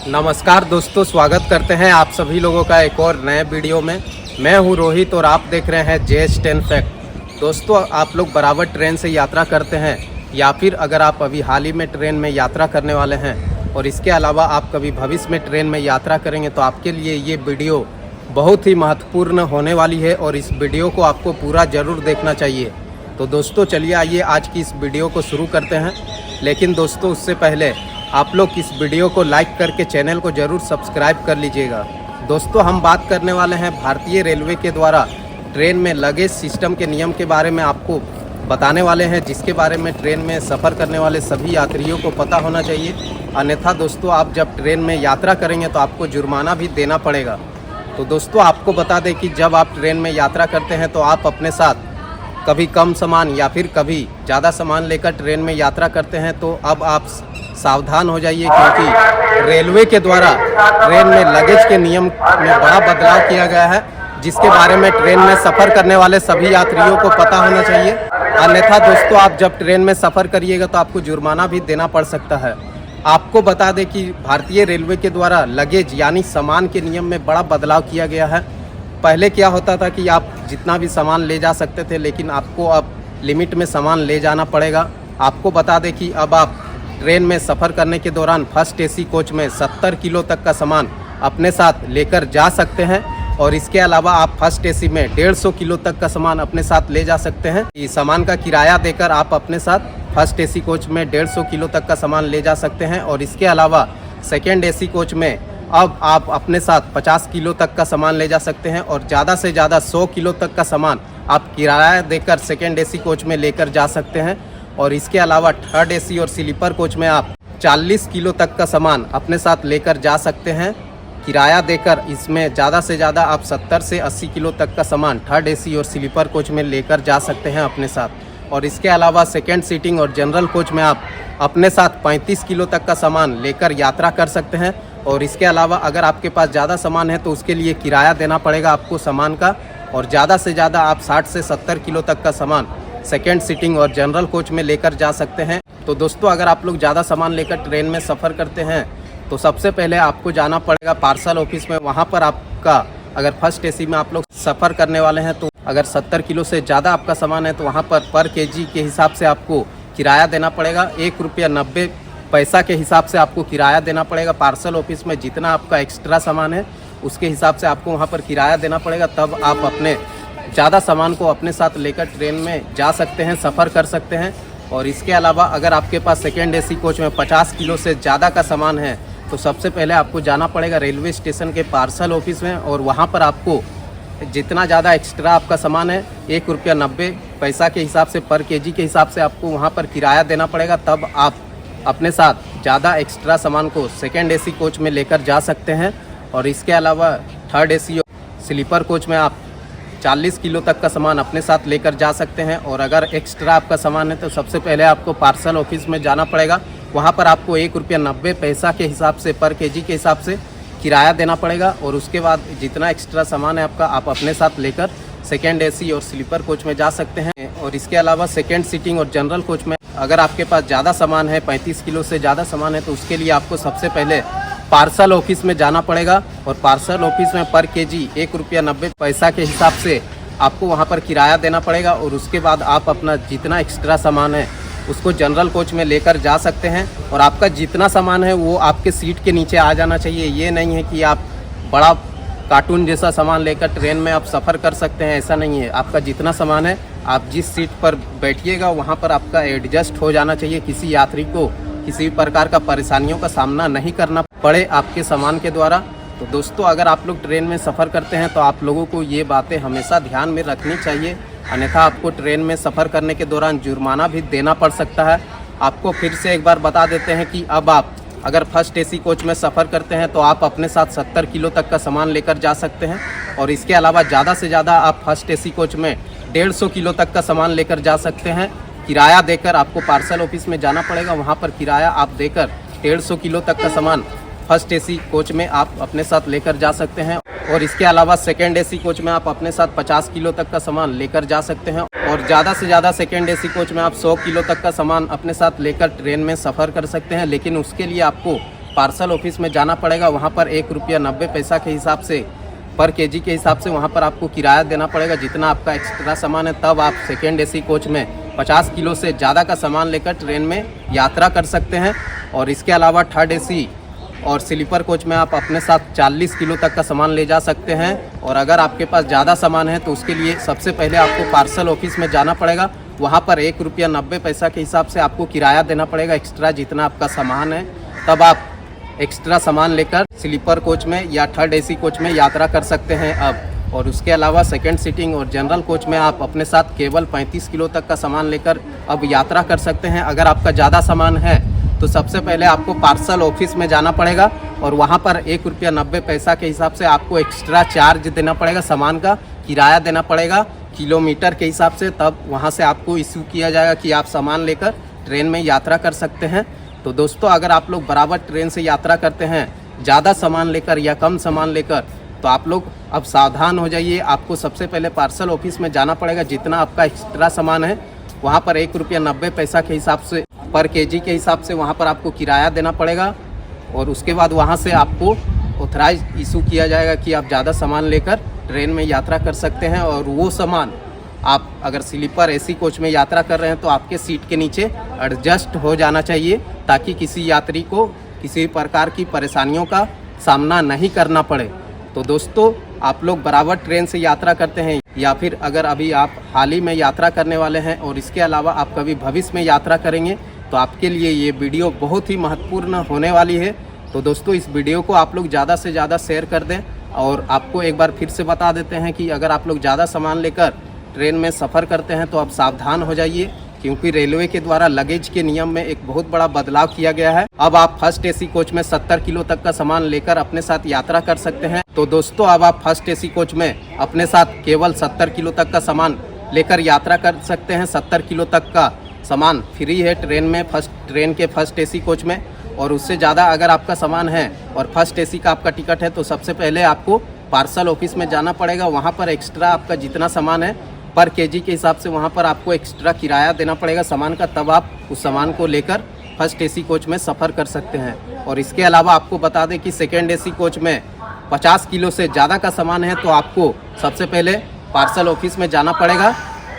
नमस्कार दोस्तों, स्वागत करते हैं आप सभी लोगों का एक और नए वीडियो में। मैं हूं रोहित और आप देख रहे हैं JS10 फैक्ट। दोस्तों, आप लोग बराबर ट्रेन से यात्रा करते हैं या फिर अगर आप अभी हाल ही में ट्रेन में यात्रा करने वाले हैं और इसके अलावा आप कभी भविष्य में ट्रेन में यात्रा करेंगे तो आपके लिए ये वीडियो बहुत ही महत्वपूर्ण होने वाली है और इस वीडियो को आपको पूरा ज़रूर देखना चाहिए। तो दोस्तों चलिए आइए आज की इस वीडियो को शुरू करते हैं। लेकिन दोस्तों उससे पहले आप लोग इस वीडियो को लाइक करके चैनल को ज़रूर सब्सक्राइब कर लीजिएगा। दोस्तों हम बात करने वाले हैं भारतीय रेलवे के द्वारा ट्रेन में लगेज सिस्टम के नियम के बारे में आपको बताने वाले हैं, जिसके बारे में ट्रेन में सफ़र करने वाले सभी यात्रियों को पता होना चाहिए। अन्यथा दोस्तों आप जब ट्रेन में यात्रा करेंगे तो आपको जुर्माना भी देना पड़ेगा। तो दोस्तों आपको बता दें कि जब आप ट्रेन में यात्रा करते हैं तो आप अपने साथ कभी कम सामान या फिर कभी ज़्यादा सामान लेकर ट्रेन में यात्रा करते हैं तो अब आप सावधान हो जाइए, क्योंकि रेलवे के द्वारा ट्रेन में लगेज के नियम में बड़ा बदलाव किया गया है, जिसके बारे में ट्रेन में सफ़र करने वाले सभी यात्रियों को पता होना चाहिए। अन्यथा दोस्तों आप जब ट्रेन में सफ़र करिएगा तो आपको जुर्माना भी देना पड़ सकता है। आपको बता दें कि भारतीय रेलवे के द्वारा लगेज यानी सामान के नियम में बड़ा बदलाव किया गया है। पहले क्या होता था कि आप जितना भी सामान ले जा सकते थे, लेकिन आपको अब लिमिट में सामान ले जाना पड़ेगा। आपको बता दें कि अब आप ट्रेन में सफ़र करने के दौरान फर्स्ट AC कोच में 70 किलो तक का सामान अपने साथ लेकर जा सकते हैं और इसके अलावा आप फर्स्ट AC में 150 किलो तक का सामान अपने साथ ले जा सकते हैं। इस सामान का किराया देकर आप अपने साथ फर्स्ट AC कोच में 150 किलो तक का सामान ले जा सकते हैं और इसके अलावा सेकेंड AC कोच में अब आप अपने साथ 50 किलो तक का सामान ले जा सकते हैं और ज़्यादा से ज़्यादा 100 किलो तक का सामान आप किराया देकर सेकेंड AC कोच में लेकर जा सकते हैं। और इसके अलावा थर्ड AC और स्लीपर कोच में आप 40 किलो तक का सामान अपने साथ लेकर जा सकते हैं किराया देकर। इसमें ज़्यादा से ज़्यादा आप 70 से 80 किलो तक का सामान थर्ड AC और स्लीपर कोच में लेकर जा सकते हैं अपने साथ। और इसके अलावा सेकेंड सीटिंग और जनरल कोच में आप अपने साथ 35 किलो तक का सामान लेकर यात्रा कर सकते हैं। और इसके अलावा अगर आपके पास ज़्यादा सामान है तो उसके लिए किराया देना पड़ेगा आपको सामान का, और ज़्यादा से ज़्यादा आप 60 से 70 किलो तक का सामान सेकेंड सीटिंग और जनरल कोच में लेकर जा सकते हैं। तो दोस्तों अगर आप लोग ज़्यादा सामान लेकर ट्रेन में सफ़र करते हैं तो सबसे पहले आपको जाना पड़ेगा पार्सल ऑफिस में। वहाँ पर आपका अगर फर्स्ट AC में आप लोग सफ़र करने वाले हैं तो अगर 70 किलो से ज़्यादा आपका सामान है तो वहाँ पर kg के हिसाब से आपको किराया देना पड़ेगा। ₹1.90 के हिसाब से आपको किराया देना पड़ेगा। पार्सल ऑफिस में जितना आपका एक्स्ट्रा सामान है उसके हिसाब से आपको वहाँ पर किराया देना पड़ेगा, तब आप अपने ज़्यादा सामान को अपने साथ लेकर ट्रेन में जा सकते हैं, सफ़र कर सकते हैं। और इसके अलावा अगर आपके पास सेकेंड AC कोच में 50 किलो से ज़्यादा का सामान है तो सबसे पहले आपको जाना पड़ेगा रेलवे स्टेशन के पार्सल ऑफिस में, और वहाँ पर आपको जितना ज़्यादा एक्स्ट्रा आपका सामान है ₹1.90 के हिसाब से पर kg के हिसाब से आपको वहाँ पर किराया देना पड़ेगा, तब आप अपने साथ ज़्यादा एक्स्ट्रा सामान को सेकेंड AC कोच में लेकर जा सकते हैं। और इसके अलावा थर्ड AC और स्लीपर कोच में आप 40 किलो तक का सामान अपने साथ लेकर जा सकते हैं। और अगर एक्स्ट्रा आपका सामान है तो सबसे पहले आपको पार्सल ऑफिस में जाना पड़ेगा। वहाँ पर आपको ₹1.90 के हिसाब से पर kg के हिसाब से किराया देना पड़ेगा, और उसके बाद जितना एक्स्ट्रा सामान है आपका आप अपने साथ लेकर सेकेंड AC और स्लीपर कोच में जा सकते हैं। और इसके अलावा सेकेंड सीटिंग और जनरल कोच में अगर आपके पास ज़्यादा सामान है, 35 किलो से ज़्यादा सामान है, तो उसके लिए आपको सबसे पहले पार्सल ऑफिस में जाना पड़ेगा। और पार्सल ऑफिस में पर kg ₹1.90 के हिसाब से आपको वहाँ पर किराया देना पड़ेगा, और उसके बाद आप अपना जितना एक्स्ट्रा सामान है उसको जनरल कोच में लेकर जा सकते हैं। और आपका जितना सामान है वो आपके सीट के नीचे आ जाना चाहिए। ये नहीं है कि आप बड़ा कार्टून जैसा सामान लेकर ट्रेन में आप सफ़र कर सकते हैं, ऐसा नहीं है। आपका जितना सामान है आप जिस सीट पर बैठिएगा वहाँ पर आपका एडजस्ट हो जाना चाहिए। किसी यात्री को किसी प्रकार का परेशानियों का सामना नहीं करना पड़े आपके सामान के द्वारा। तो दोस्तों अगर आप लोग ट्रेन में सफ़र करते हैं तो आप लोगों को ये बातें हमेशा ध्यान में रखनी चाहिए, अन्यथा आपको ट्रेन में सफ़र करने के दौरान जुर्माना भी देना पड़ सकता है। आपको फिर से एक बार बता देते हैं कि अब आप अगर फर्स्ट AC कोच में सफ़र करते हैं तो आप अपने साथ 70 किलो तक का सामान लेकर जा सकते हैं। और इसके अलावा ज़्यादा से ज़्यादा आप फर्स्ट AC कोच में 150 किलो तक का सामान लेकर जा सकते हैं। किराया देकर आपको पार्सल ऑफिस में जाना पड़ेगा, वहाँ पर किराया आप देकर 150 किलो तक का सामान फर्स्ट AC कोच में आप अपने साथ लेकर जा सकते हैं। और इसके अलावा सेकेंड AC कोच में आप अपने साथ 50 किलो तक का सामान लेकर जा सकते हैं। और ज़्यादा से ज़्यादा सेकेंड AC कोच में आप 100 किलो तक का सामान अपने साथ लेकर ट्रेन में सफ़र कर सकते हैं। लेकिन उसके लिए आपको पार्सल ऑफिस में जाना पड़ेगा। वहाँ पर ₹1.90 के हिसाब से पर केजी के हिसाब से वहाँ पर आपको किराया देना पड़ेगा जितना आपका एक्स्ट्रा सामान है। तब आप सेकेंड एसी कोच में 50 किलो से ज़्यादा का सामान लेकर ट्रेन में यात्रा कर सकते हैं। और इसके अलावा थर्ड एसी और स्लीपर कोच में आप अपने साथ 40 किलो तक का सामान ले जा सकते हैं। और अगर आपके पास ज़्यादा सामान है तो उसके लिए सबसे पहले आपको पार्सल ऑफिस में जाना पड़ेगा। वहाँ पर ₹1.90 के हिसाब से आपको किराया देना पड़ेगा एक्स्ट्रा जितना आपका सामान है। तब आप एक्स्ट्रा सामान लेकर स्लीपर कोच में या थर्ड एसी कोच में यात्रा कर सकते हैं अब। और उसके अलावा सेकंड सीटिंग और जनरल कोच में आप अपने साथ केवल 35 किलो तक का सामान लेकर अब यात्रा कर सकते हैं। अगर आपका ज़्यादा सामान है तो सबसे पहले आपको पार्सल ऑफिस में जाना पड़ेगा और वहाँ पर ₹1.90 के हिसाब से आपको एक्स्ट्रा चार्ज देना पड़ेगा, सामान का किराया देना पड़ेगा किलोमीटर के हिसाब से। तब वहाँ से आपको इशू किया जाएगा कि आप सामान लेकर ट्रेन में यात्रा कर सकते हैं। तो दोस्तों, अगर आप लोग बराबर ट्रेन से यात्रा करते हैं ज़्यादा सामान लेकर या कम सामान लेकर, तो आप लोग अब सावधान हो जाइए। आपको सबसे पहले पार्सल ऑफिस में जाना पड़ेगा। जितना आपका एक्स्ट्रा सामान है वहाँ पर ₹1.90 के हिसाब से पर केजी के हिसाब से वहाँ पर आपको किराया देना पड़ेगा। और उसके बाद वहाँ से आपको ऑथराइज इशू किया जाएगा कि आप ज़्यादा सामान लेकर ट्रेन में यात्रा कर सकते हैं। और वो सामान आप अगर स्लीपर एसी कोच में यात्रा कर रहे हैं तो आपके सीट के नीचे एडजस्ट हो जाना चाहिए ताकि किसी यात्री को किसी प्रकार की परेशानियों का सामना नहीं करना पड़े। तो दोस्तों, आप लोग बराबर ट्रेन से यात्रा करते हैं या फिर अगर अभी आप हाल ही में यात्रा करने वाले हैं और इसके अलावा आप कभी भविष्य में यात्रा करेंगे तो आपके लिए ये वीडियो बहुत ही महत्वपूर्ण होने वाली है। तो दोस्तों, इस वीडियो को आप लोग ज़्यादा से ज़्यादा शेयर कर दें। और आपको एक बार फिर से बता देते हैं कि अगर आप लोग ज़्यादा सामान लेकर ट्रेन में सफ़र करते हैं तो आप सावधान हो जाइए, क्योंकि रेलवे के द्वारा लगेज के नियम में एक बहुत बड़ा बदलाव किया गया है। अब आप फर्स्ट एसी कोच में 70 किलो तक का सामान लेकर अपने साथ यात्रा कर सकते हैं। तो दोस्तों, अब आप फर्स्ट एसी कोच में अपने साथ केवल 70 किलो तक का सामान लेकर यात्रा कर सकते हैं। 70 किलो तक का सामान फ्री है ट्रेन में, ट्रेन के फर्स्ट एसी कोच में। और उससे ज़्यादा अगर आपका सामान है और फर्स्ट एसी का आपका टिकट है तो सबसे पहले आपको पार्सल ऑफिस में जाना पड़ेगा। वहाँ पर एक्स्ट्रा आपका जितना सामान है पर केजी के हिसाब से वहाँ पर आपको एक्स्ट्रा किराया देना पड़ेगा सामान का। तब आप उस सामान को लेकर फर्स्ट एसी कोच में सफ़र कर सकते हैं। और इसके अलावा आपको बता दें कि सेकेंड एसी कोच में 50 किलो से ज़्यादा का सामान है तो आपको सबसे पहले पार्सल ऑफिस में जाना पड़ेगा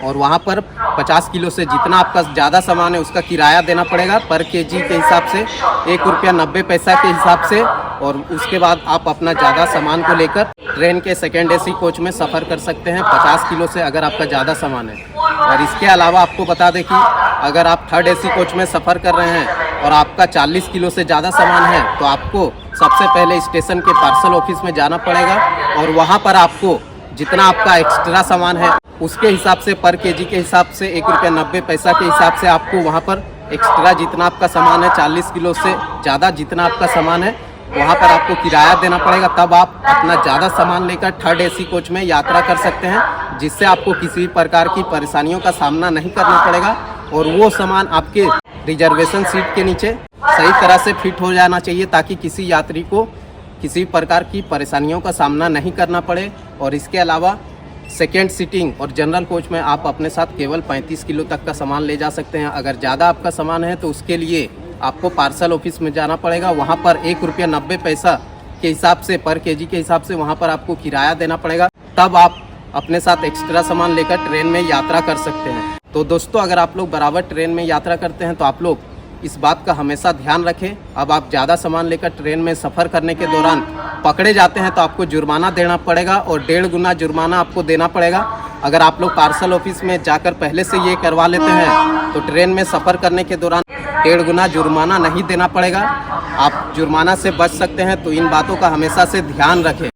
और वहाँ पर 50 किलो से जितना आपका ज़्यादा सामान है उसका किराया देना पड़ेगा पर केजी के हिसाब से ₹1.90 के हिसाब से। और उसके बाद आप अपना ज़्यादा सामान को लेकर ट्रेन के सेकेंड एसी कोच में सफ़र कर सकते हैं 50 किलो से अगर आपका ज़्यादा सामान है। और इसके अलावा आपको बता दें कि अगर आप थर्ड एसी कोच में सफ़र कर रहे हैं और आपका 40 किलो से ज़्यादा सामान है तो आपको सबसे पहले स्टेशन के पार्सल ऑफिस में जाना पड़ेगा और वहाँ पर आपको जितना आपका एक्स्ट्रा सामान है उसके हिसाब से पर केजी के हिसाब से ₹1.90 के हिसाब से आपको वहाँ पर एक्स्ट्रा जितना आपका सामान है 40 किलो से ज़्यादा जितना आपका सामान है वहाँ पर आपको किराया देना पड़ेगा। तब आप अपना ज़्यादा सामान लेकर थर्ड एसी कोच में यात्रा कर सकते हैं, जिससे आपको किसी प्रकार की परेशानियों का सामना नहीं करना पड़ेगा। और वो सामान आपके रिजर्वेशन सीट के नीचे सही तरह से फिट हो जाना चाहिए ताकि किसी यात्री को किसी प्रकार की परेशानियों का सामना नहीं करना पड़े। और इसके अलावा सेकेंड सीटिंग और जनरल कोच में आप अपने साथ केवल 35 किलो तक का सामान ले जा सकते हैं। अगर ज़्यादा आपका सामान है तो उसके लिए आपको पार्सल ऑफिस में जाना पड़ेगा। वहाँ पर ₹1.90 के हिसाब से पर केजी के हिसाब से वहाँ पर आपको किराया देना पड़ेगा। तब आप अपने साथ एक्स्ट्रा सामान लेकर ट्रेन में यात्रा कर सकते हैं। तो दोस्तों, अगर आप लोग बराबर ट्रेन में यात्रा करते हैं तो आप लोग इस बात का हमेशा ध्यान रखें। अब आप ज़्यादा सामान लेकर ट्रेन में सफ़र करने के दौरान पकड़े जाते हैं तो आपको जुर्माना देना पड़ेगा और 1.5 गुना जुर्माना आपको देना पड़ेगा। अगर आप लोग पार्सल ऑफिस में जाकर पहले से ये करवा लेते हैं तो ट्रेन में सफ़र करने के दौरान 1.5 गुना जुर्माना नहीं देना पड़ेगा, आप जुर्माना से बच सकते हैं। तो इन बातों का हमेशा से ध्यान रखें।